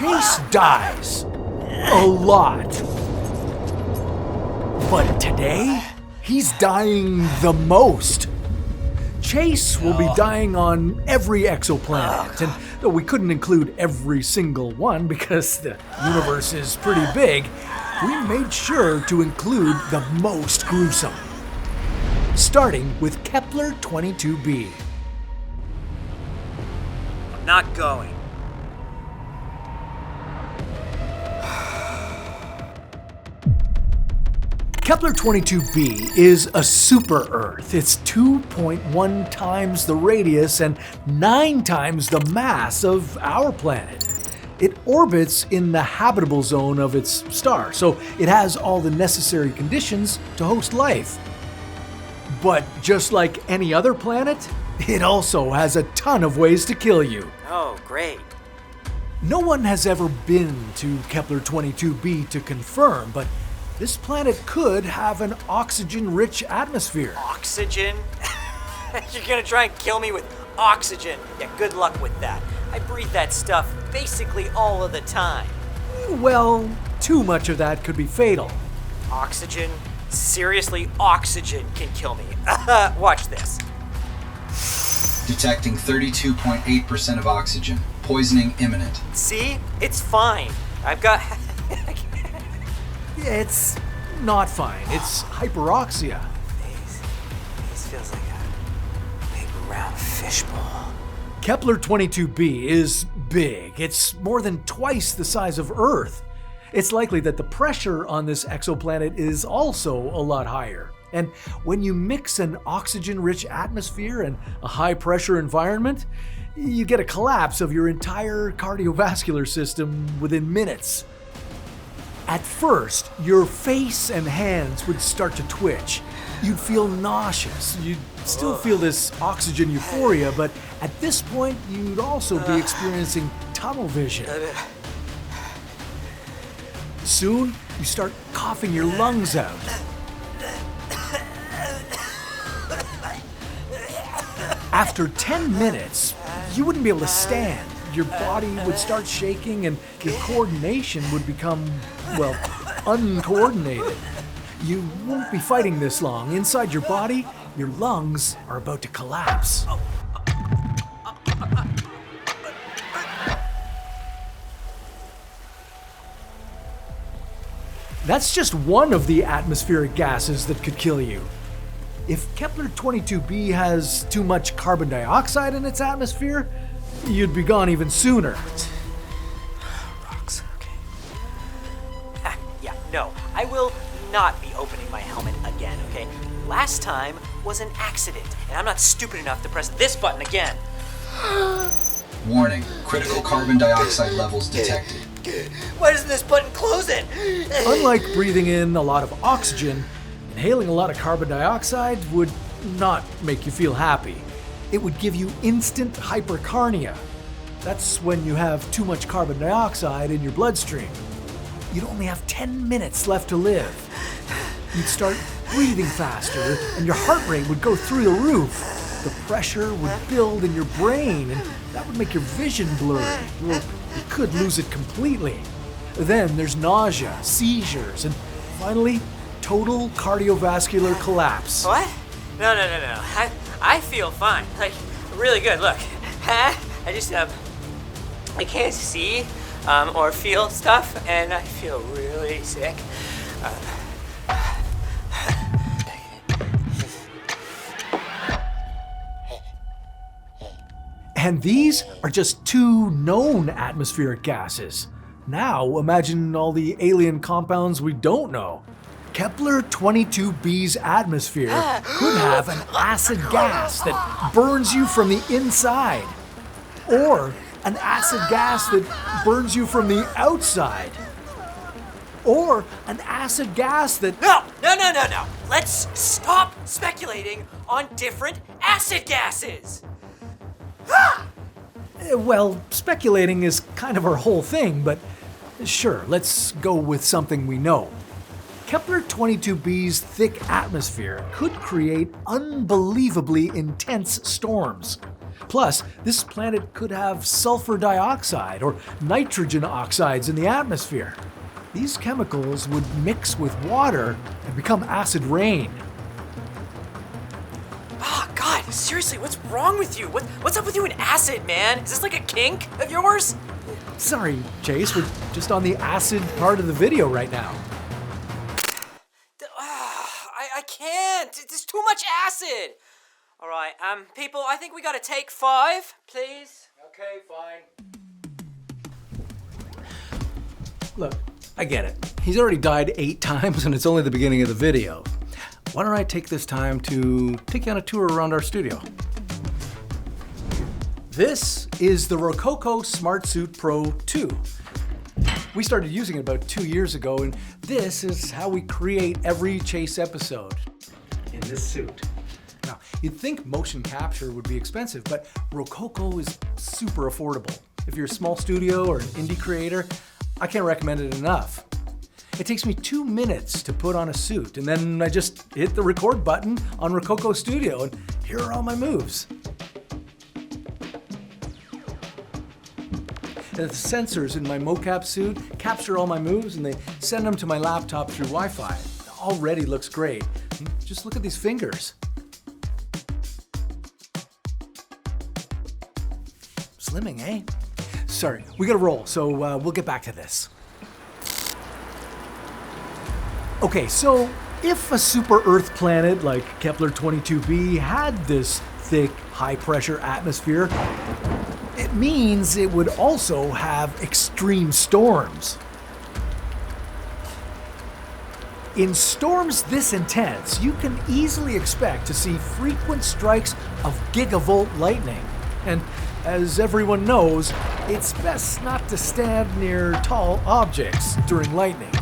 Chase dies. A lot. But today, he's dying the most. Chase will be dying on every exoplanet, and though we couldn't include every single one because the universe is pretty big, we made sure to include the most gruesome. Starting with Kepler 22b. I'm not going. Kepler 22b is a super-Earth. It's 2.1 times the radius and 9 times the mass of our planet. It orbits in the habitable zone of its star, so it has all the necessary conditions to host life. But just like any other planet, it also has a ton of ways to kill you. Oh, great. No one has ever been to Kepler 22b to confirm, but this planet could have an oxygen-rich atmosphere. Oxygen? You're gonna try and kill me with oxygen. Yeah, good luck with that. I breathe that stuff basically all of the time. Well, too much of that could be fatal. Oxygen? Seriously, oxygen can kill me. Watch this. Detecting 32.8% of oxygen. Poisoning imminent. See? It's fine. I've got... It's not fine. It's hyperoxia. This feels like a big round fishbowl. Kepler 22b is big. It's more than twice the size of Earth. It's likely that the pressure on this exoplanet is also a lot higher. And when you mix an oxygen-rich atmosphere and a high-pressure environment, you get a collapse of your entire cardiovascular system within minutes. At first, your face and hands would start to twitch. You'd feel nauseous. You'd still feel this oxygen euphoria, but at this point, you'd also be experiencing tunnel vision. Soon, you start coughing your lungs out. After 10 minutes, you wouldn't be able to stand. Your body would start shaking and your coordination would become, well, uncoordinated. You won't be fighting this long. Inside your body, your lungs are about to collapse. That's just one of the atmospheric gases that could kill you. If Kepler 22b has too much carbon dioxide in its atmosphere, you'd be gone even sooner. Rocks, okay. Yeah, no, I will not be opening my helmet again, okay? Last time was an accident, and I'm not stupid enough to press this button again. Warning, critical carbon dioxide levels detected. Why doesn't this button close it? Unlike breathing in a lot of oxygen, inhaling a lot of carbon dioxide would not make you feel happy. It would give you instant hypercarnia. That's when you have too much carbon dioxide in your bloodstream. You'd only have 10 minutes left to live. You'd start breathing faster, and your heart rate would go through the roof. The pressure would build in your brain, and that would make your vision blurry. Well, you could lose it completely. Then there's nausea, seizures, and finally, total cardiovascular collapse. What? No. I feel fine. Like, really good. Look. I just, I can't see or feel stuff, and I feel really sick. And these are just two known atmospheric gases. Now imagine all the alien compounds we don't know. Kepler 22b's atmosphere could have an acid gas that burns you from the inside, or an acid gas that burns you from the outside, or an acid gas that... No. Let's stop speculating on different acid gases. Well, speculating is kind of our whole thing, but sure, let's go with something we know. Kepler 22b's thick atmosphere could create unbelievably intense storms. Plus, this planet could have sulfur dioxide or nitrogen oxides in the atmosphere. These chemicals would mix with water and become acid rain. Oh, God, seriously, what's wrong with you? What's up with you and acid, man? Is this like a kink of yours? Sorry, Chase, we're just on the acid part of the video right now. I can't. There's too much acid. All right, people, I think we gotta take 5, please. Okay, fine. Look, I get it. He's already died 8 times and it's only the beginning of the video. Why don't I take this time to take you on a tour around our studio? This is the Rokoko Smart Suit Pro 2. We started using it about 2 years ago, and this is how we create every Chase episode. In this suit. Now, you'd think motion capture would be expensive, but Rokoko is super affordable. If you're a small studio or an indie creator, I can't recommend it enough. It takes me 2 minutes to put on a suit, and then I just hit the record button on Rokoko Studio, and here are all my moves. The sensors in my mocap suit capture all my moves, and they send them to my laptop through Wi-Fi. It already looks great. Just look at these fingers. Slimming, eh? Sorry, we gotta roll, so we'll get back to this. Okay, so if a super Earth planet like Kepler 22b had this thick, high-pressure atmosphere, it means it would also have extreme storms. In storms this intense, you can easily expect to see frequent strikes of gigavolt lightning. And as everyone knows, it's best not to stand near tall objects during lightning.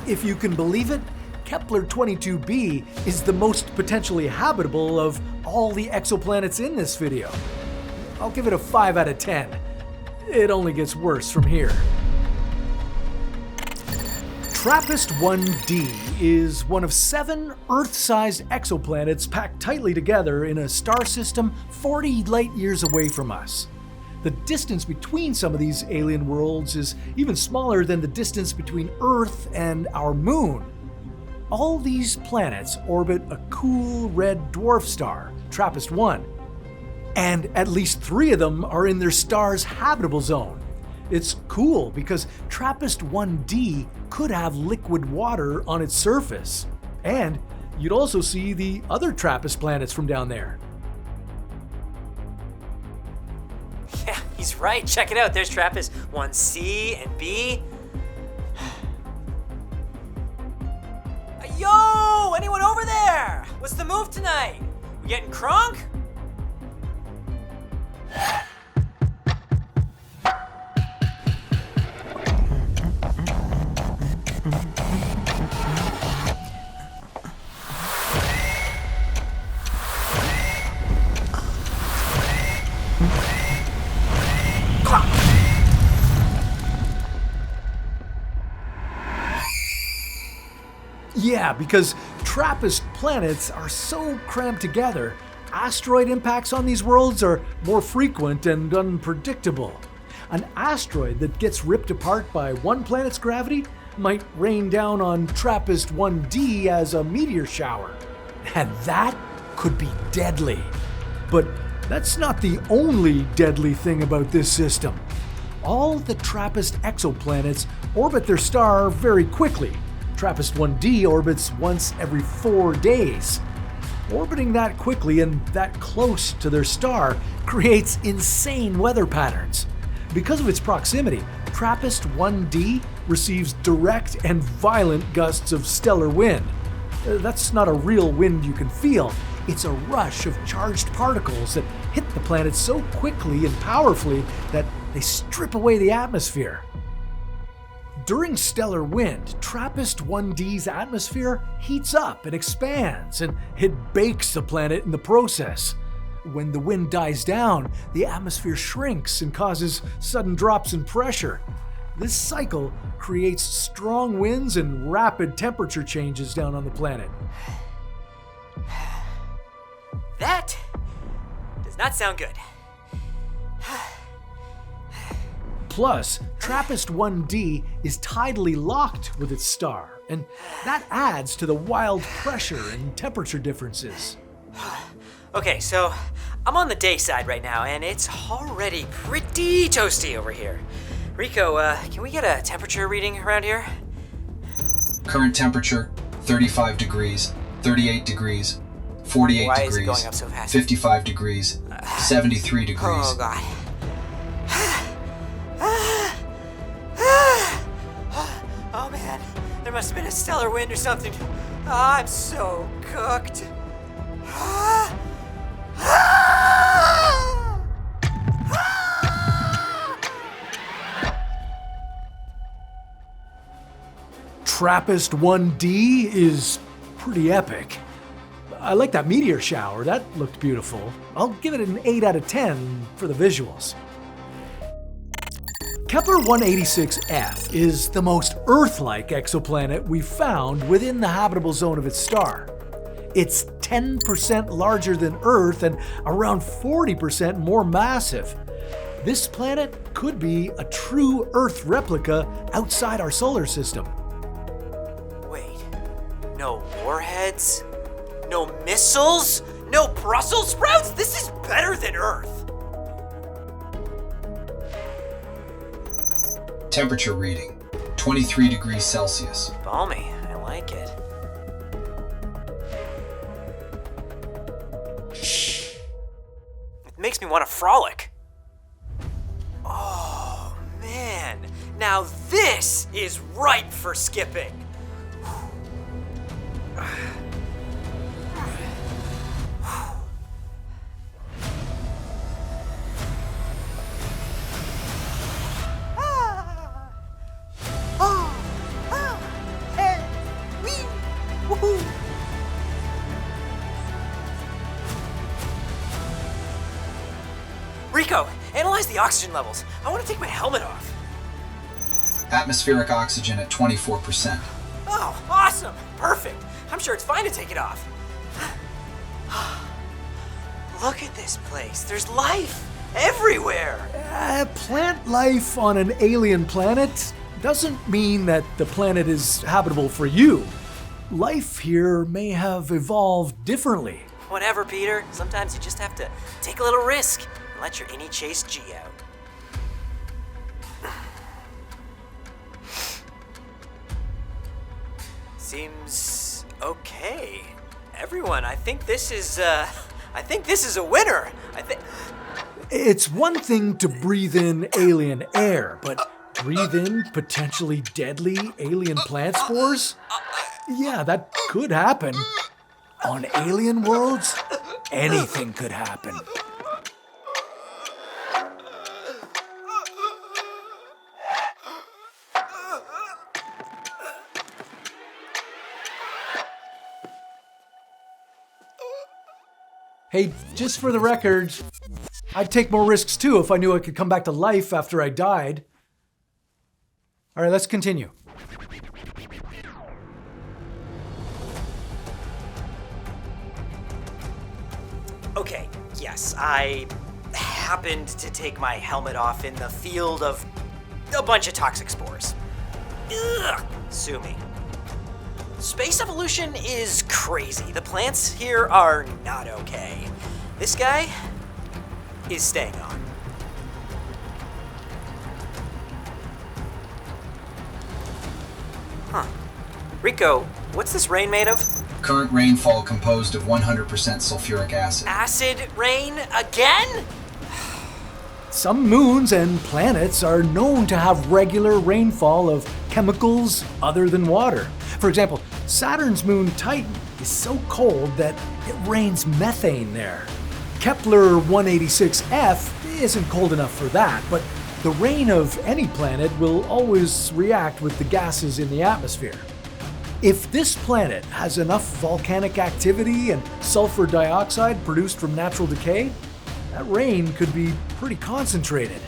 If you can believe it, Kepler 22b is the most potentially habitable of all the exoplanets in this video. I'll give it a 5 out of 10. It only gets worse from here. TRAPPIST-1d is one of 7 Earth-sized exoplanets packed tightly together in a star system 40 light-years away from us. The distance between some of these alien worlds is even smaller than the distance between Earth and our moon. All these planets orbit a cool red dwarf star, TRAPPIST-1, and at least 3 of them are in their star's habitable zone. It's cool because TRAPPIST-1d could have liquid water on its surface, and you'd also see the other TRAPPIST planets from down there. Yeah, he's right. Check it out. There's TRAPPIST-1c and b. Yo! Anyone over there? What's the move tonight? We getting crunk? Yeah, because TRAPPIST planets are so crammed together, asteroid impacts on these worlds are more frequent and unpredictable. An asteroid that gets ripped apart by one planet's gravity might rain down on TRAPPIST-1d as a meteor shower. And that could be deadly. But that's not the only deadly thing about this system. All the TRAPPIST exoplanets orbit their star very quickly. TRAPPIST-1d orbits once every 4 days. Orbiting that quickly and that close to their star creates insane weather patterns. Because of its proximity, TRAPPIST-1d receives direct and violent gusts of stellar wind. That's not a real wind you can feel. It's a rush of charged particles that hit the planet so quickly and powerfully that they strip away the atmosphere. During stellar wind, TRAPPIST-1d's atmosphere heats up and expands, and it bakes the planet in the process. When the wind dies down, the atmosphere shrinks and causes sudden drops in pressure. This cycle creates strong winds and rapid temperature changes down on the planet. That does not sound good. Plus, TRAPPIST-1d is tidally locked with its star, and that adds to the wild pressure and temperature differences. Okay, so I'm on the day side right now, and it's already pretty toasty over here. Rico, can we get a temperature reading around here? Current temperature, 35 degrees, 38 degrees, 48 Why degrees, is it going up so fast? 55 degrees, 73 degrees. Oh, God. Oh, man. There must have been a stellar wind or something. I'm so cooked. TRAPPIST-1d is pretty epic. I like that meteor shower, that looked beautiful. I'll give it an 8 out of 10 for the visuals. Kepler 186f is the most Earth-like exoplanet we've found within the habitable zone of its star. It's 10% larger than Earth and around 40% more massive. This planet could be a true Earth replica outside our solar system. Wait, no warheads? No missiles? No Brussels sprouts? This is better than Earth. Temperature reading, 23 degrees Celsius. Balmy, I like it. It makes me want to frolic. Oh, man. Now this is ripe for skipping. Rico, analyze the oxygen levels. I want to take my helmet off. Atmospheric oxygen at 24%. Oh, awesome! Perfect! I'm sure it's fine to take it off. Look at this place. There's life everywhere. Plant life on an alien planet doesn't mean that the planet is habitable for you. Life here may have evolved differently. Whatever, Peter. Sometimes you just have to take a little risk and let your innie chase G out. Seems okay. Everyone, I think this is a winner. It's one thing to breathe in alien air, but breathe in potentially deadly alien plant spores? Yeah, that could happen. On alien worlds, anything could happen. Hey, just for the record, I'd take more risks too if I knew I could come back to life after I died. All right, let's continue. Okay, yes, I happened to take my helmet off in the field of a bunch of toxic spores. Ugh, sue me. Space evolution is crazy. The plants here are not okay. This guy is staying on. Huh. Rico, what's this rain made of? Current rainfall composed of 100% sulfuric acid. Acid rain again? Some moons and planets are known to have regular rainfall of chemicals other than water. For example, Saturn's moon Titan is so cold that it rains methane there. Kepler 186f isn't cold enough for that, but the rain of any planet will always react with the gases in the atmosphere. If this planet has enough volcanic activity and sulfur dioxide produced from natural decay, that rain could be pretty concentrated.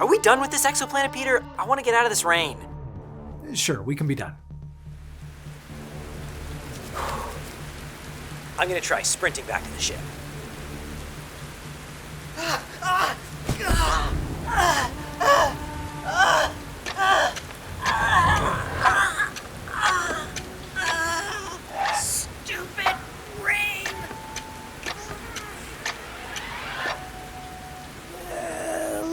Are we done with this exoplanet, Peter? I want to get out of this rain. Sure, we can be done. I'm gonna try sprinting back to the ship. Stupid rain!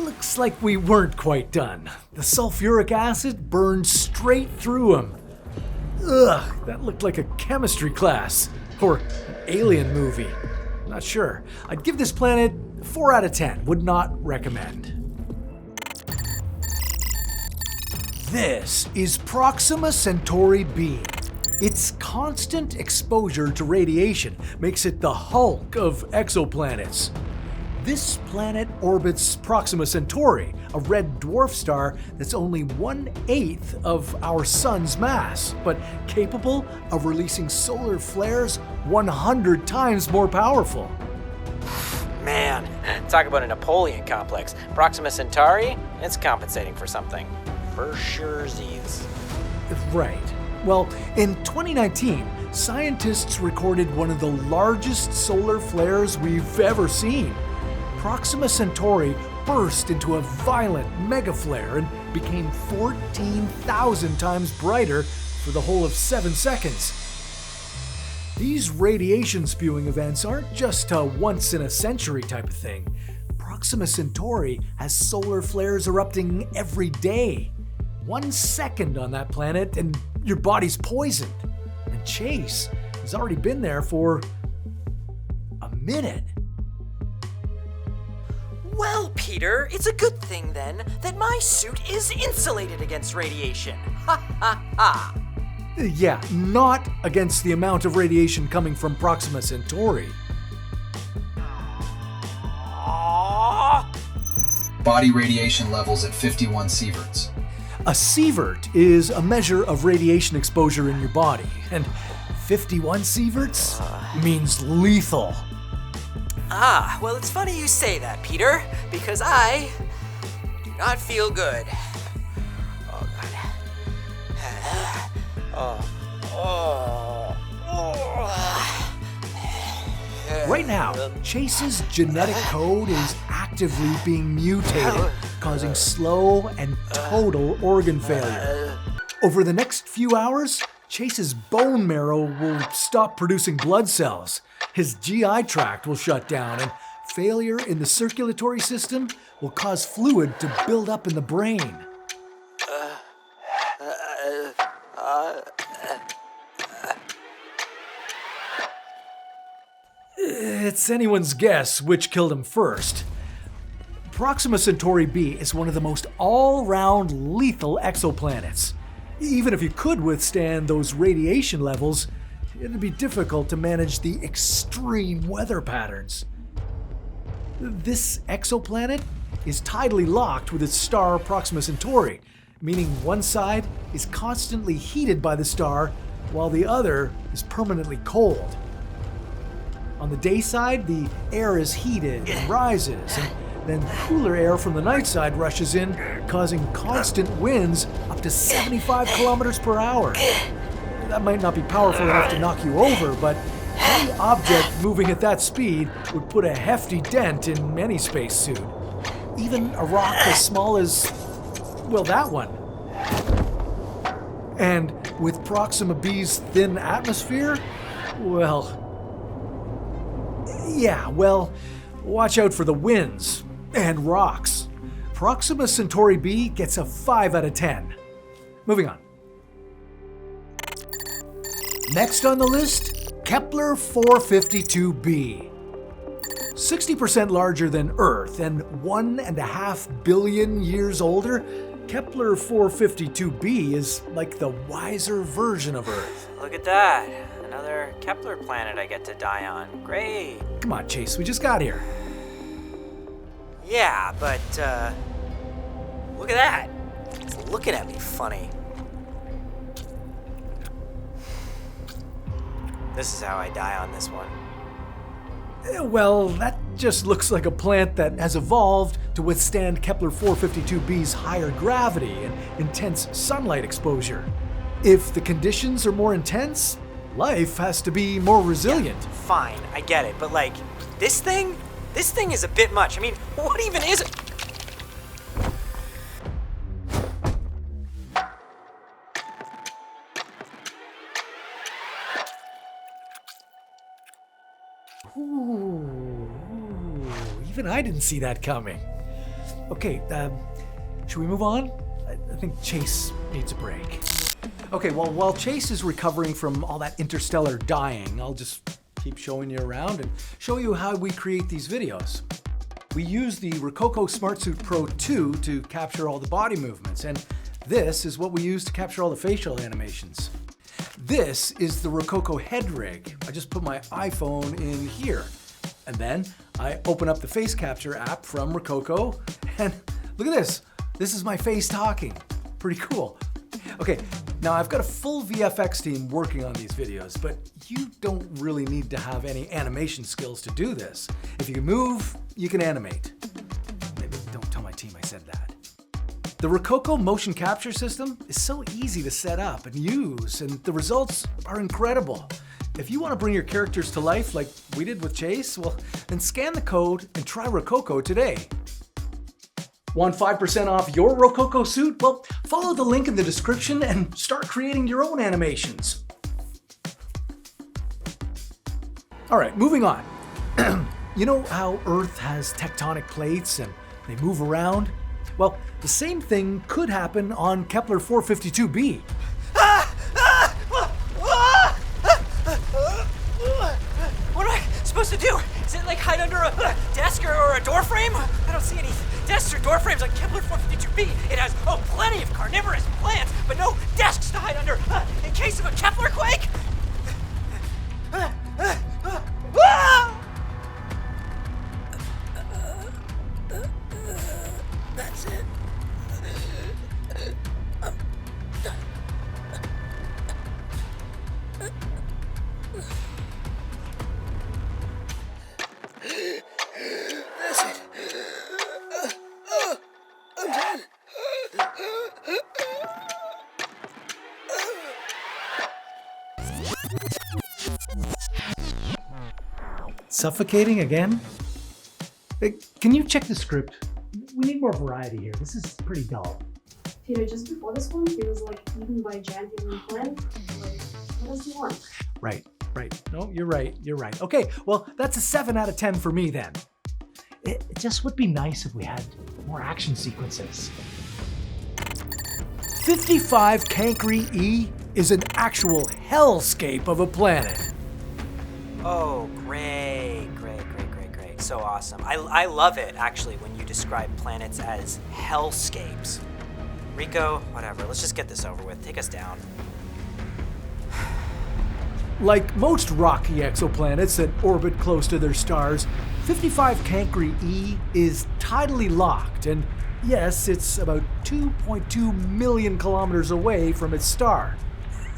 Looks like we weren't quite done. The sulfuric acid burned straight through him. Ugh, that looked like a chemistry class. Or an alien movie. Not sure. I'd give this planet 4 out of 10. Would not recommend. This is Proxima Centauri b. Its constant exposure to radiation makes it the Hulk of exoplanets. This planet orbits Proxima Centauri, a red dwarf star that's only 1/8 of our sun's mass, but capable of releasing solar flares 100 times more powerful. Man, talk about a Napoleon complex. Proxima Centauri, it's compensating for something. For sure, Z's. Right. Well, in 2019, scientists recorded one of the largest solar flares we've ever seen. Proxima Centauri burst into a violent mega flare and became 14,000 times brighter for the whole of 7 seconds. These radiation spewing events aren't just a once-in-a-century type of thing. Proxima Centauri has solar flares erupting every day. 1 second on that planet and your body's poisoned. And Chase has already been there for a minute. Well, Peter, it's a good thing then that my suit is insulated against radiation. Ha ha ha! Yeah, not against the amount of radiation coming from Proxima Centauri. Body radiation levels at 51 sieverts. A sievert is a measure of radiation exposure in your body, and 51 sieverts means lethal. Ah, well, it's funny you say that, Peter, because I do not feel good. Oh, God. Right now, Chase's genetic code is actively being mutated, causing slow and total organ failure. Over the next few hours, Chase's bone marrow will stop producing blood cells. His GI tract will shut down, and failure in the circulatory system will cause fluid to build up in the brain. It's anyone's guess which killed him first. Proxima Centauri b is one of the most all-round lethal exoplanets. Even if you could withstand those radiation levels, it'd be difficult to manage the extreme weather patterns. This exoplanet is tidally locked with its star Proxima Centauri, meaning one side is constantly heated by the star while the other is permanently cold. On the day side, the air is heated and rises, and then cooler air from the night side rushes in, causing constant winds up to 75 kilometers per hour. That might not be powerful enough to knock you over, but any object moving at that speed would put a hefty dent in any spacesuit. Even a rock as small as, well, that one. And with Proxima b's thin atmosphere, well, yeah, well, watch out for the winds and rocks. Proxima Centauri b gets a 5 out of 10. Moving on. Next on the list, Kepler 452b. 60% larger than Earth and 1.5 billion years older, Kepler 452b is like the wiser version of Earth. Look at that. Another Kepler planet I get to die on. Great. Come on, Chase, we just got here. Yeah, but, look at that. It's looking at me funny. This is how I die on this one. Well, that just looks like a plant that has evolved to withstand Kepler 452b's higher gravity and intense sunlight exposure. If the conditions are more intense, Life has to be more resilient. Fine, I get it, but like, this thing is a bit much. I mean, what even is it? Ooh, even I didn't see that coming. Okay, should we move on? I think Chase needs a break. Okay, well, while Chase is recovering from all that interstellar dying, I'll just keep showing you around and show you how we create these videos. We use the Rokoko SmartSuit Pro 2 to capture all the body movements, and this is what we use to capture all the facial animations. This is the Rokoko head rig. I just put my iPhone in here, and then I open up the face capture app from Rokoko, and look at this. This is my face talking. Pretty cool. Okay, now I've got a full VFX team working on these videos, but you don't really need to have any animation skills to do this. If you can move, you can animate. Maybe don't tell my team I said that. The Rokoko motion capture system is so easy to set up and use, and the results are incredible. If you want to bring your characters to life like we did with Chase, well, then scan the code and try Rokoko today. Want 5% off your Rokoko suit? Well, follow the link in the description and start creating your own animations. All right, moving on. You know how Earth has tectonic plates and they move around? Well, the same thing could happen on Kepler 452b. What am I supposed to do? Is it like hide under a desk or a door frame? I don't see any desks or door frames on Kepler 452b. It has, plenty of carnivorous plants, but no desks to hide under in case of a Kepler quake. That's it. I'm done. That's it. I'm done. Suffocating again? Hey, can you check the script? We need more variety here. This is pretty dull. Peter, just before this one, he was like eaten by a giant alien plant. Like, what does he want? Right. No, you're right. Okay, well, that's a 7 out of 10 for me then. It just would be nice if we had more action sequences. 55 Cancri E is an actual hellscape of a planet. Oh, great. So awesome. I love it, actually, when you describe planets as hellscapes. Rico, whatever, let's just get this over with. Take us down. Like most rocky exoplanets that orbit close to their stars, 55 Cancri E is tidally locked, and yes, it's about 2.2 million kilometers away from its star.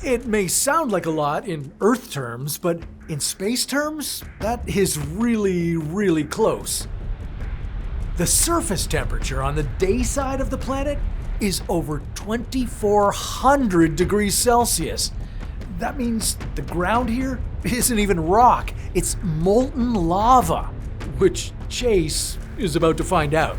It may sound like a lot in Earth terms, but in space terms, that is really close. The surface temperature on the day side of the planet is over 2,400 degrees Celsius. That means the ground here isn't even rock, it's molten lava, which Chase is about to find out.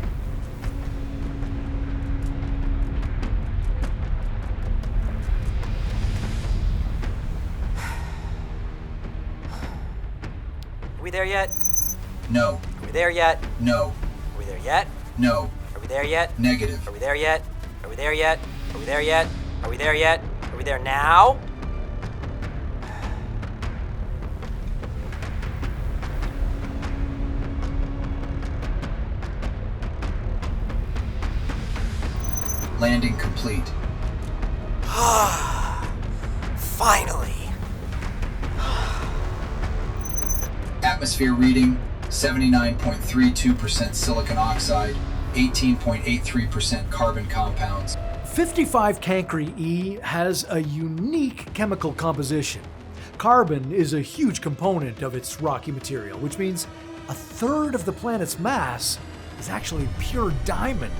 Are we there yet? No. Are we there yet? No. Are we there yet? No. Are we there yet? Negative. Are we there yet? Are we there yet? Are we there yet? Are we there yet? Are we there now? Landing complete. Finally. Atmosphere reading 79.32% silicon oxide, 18.83% carbon compounds. 55 Cancri E has a unique chemical composition. Carbon is a huge component of its rocky material, which means a third of the planet's mass is actually pure diamond.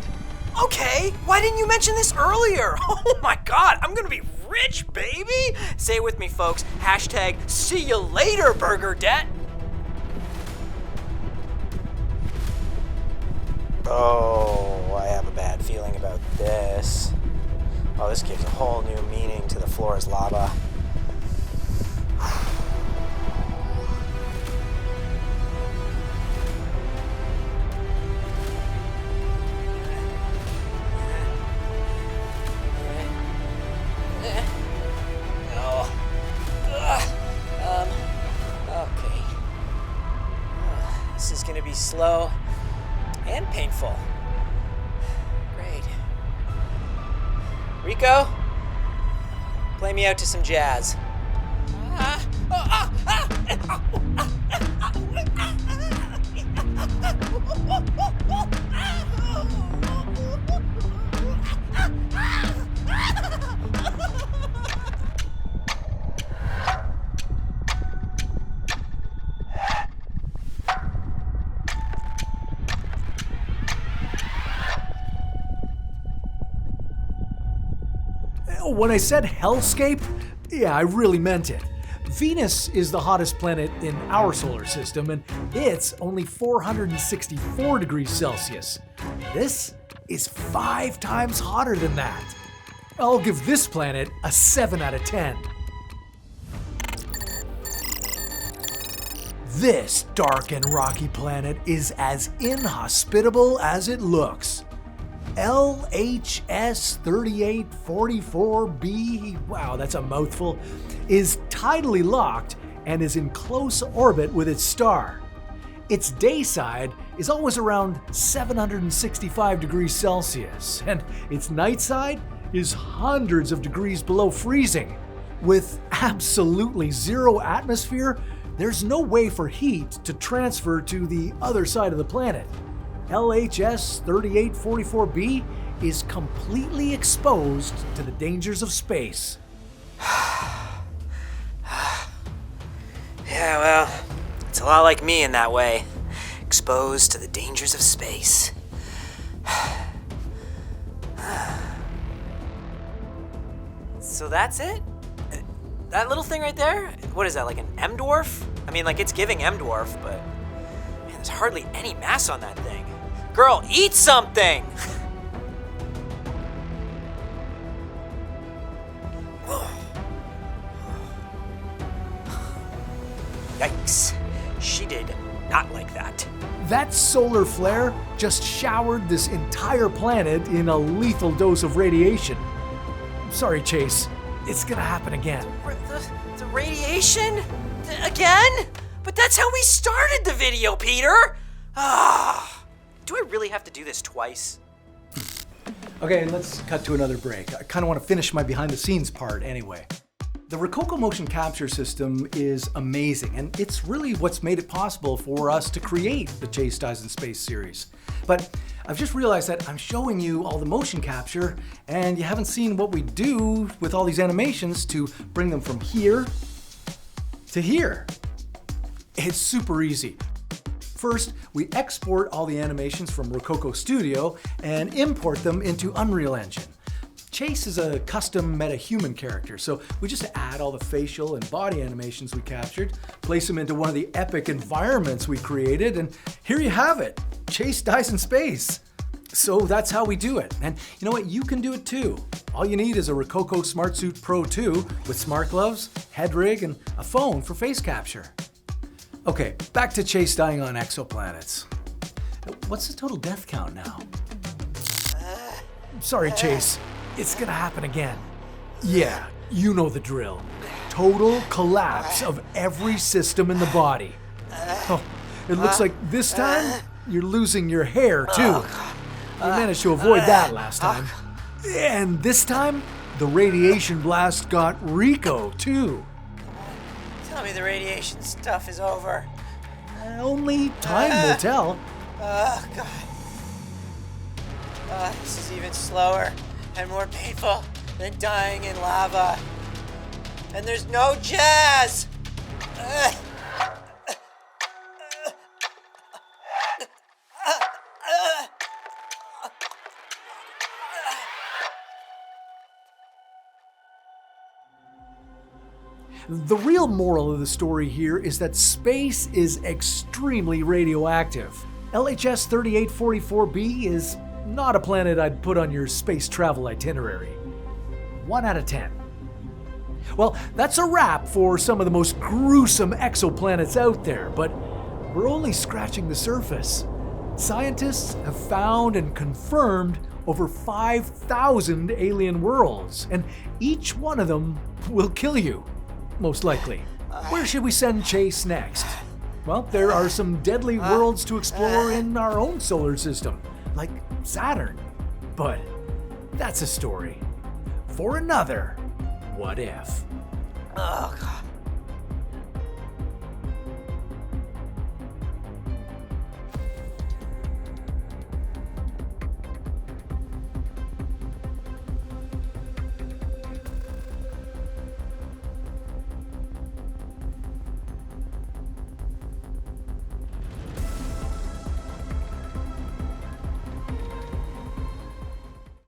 Okay, why didn't you mention this earlier? Oh my god, I'm gonna be fridge, baby! Say it with me, folks. Hashtag see you later, Burger Debt. Oh, I have a bad feeling about this. Oh, this gives a whole new meaning to the floor's lava. Okay. This is gonna be slow and painful. Great. Rico, play me out to some jazz. When I said hellscape, yeah, I really meant it. Venus is the hottest planet in our solar system, and it's only 464 degrees Celsius. This is 5 times hotter than that. I'll give this planet a 7 out of 10. This dark and rocky planet is as inhospitable as it looks. LHS 3844b, wow, that's a mouthful, is tidally locked and is in close orbit with its star. Its day side is always around 765 degrees Celsius, and its night side is hundreds of degrees below freezing. With absolutely zero atmosphere, there's no way for heat to transfer to the other side of the planet. LHS 3844b is completely exposed to the dangers of space. Yeah, well, it's a lot like me in that way. Exposed to the dangers of space. So that's it? That little thing right there? What is that, like an M-dwarf? I mean, like, it's giving M-dwarf, but man, there's hardly any mass on that thing. Girl, eat something! Yikes. She did not like that. That solar flare just showered this entire planet in a lethal dose of radiation. Sorry, Chase. It's gonna happen again. The radiation? Again? But that's how we started the video, Peter! Do I really have to do this twice? Okay, let's cut to another break. I kind of want to finish my behind the scenes part anyway. The Rokoko motion capture system is amazing, and it's really what's made it possible for us to create the Chase Dies in Space series. But I've just realized that I'm showing you all the motion capture, and you haven't seen what we do with all these animations to bring them from here to here. It's super easy. First, we export all the animations from Rokoko Studio and import them into Unreal Engine. Chase is a custom meta-human character, so we just add all the facial and body animations we captured, place them into one of the epic environments we created, and here you have it, Chase Dies in Space. So that's how we do it, and you know what, you can do it too. All you need is a Rokoko Smart Suit Pro 2 with smart gloves, head rig, and a phone for face capture. Okay, back to Chase dying on exoplanets. What's the total death count now? Sorry, Chase. It's gonna happen again. Yeah, you know the drill. Total collapse of every system in the body. Oh, it looks like this time you're losing your hair too. You managed to avoid that last time. And this time, the radiation blast got Rico too. Tell me the radiation stuff is over. Only time will tell. Oh, God. This is even slower and more painful than dying in lava. And there's no jazz! The real moral of the story here is that space is extremely radioactive. LHS 3844b is not a planet I'd put on your space travel itinerary. 1 out of 10. Well, that's a wrap for some of the most gruesome exoplanets out there, but we're only scratching the surface. Scientists have found and confirmed over 5,000 alien worlds, and each one of them will kill you, most likely. Where should we send Chase next? Well, there are some deadly worlds to explore in our own solar system, like Saturn. But that's a story for another What If. Oh, God.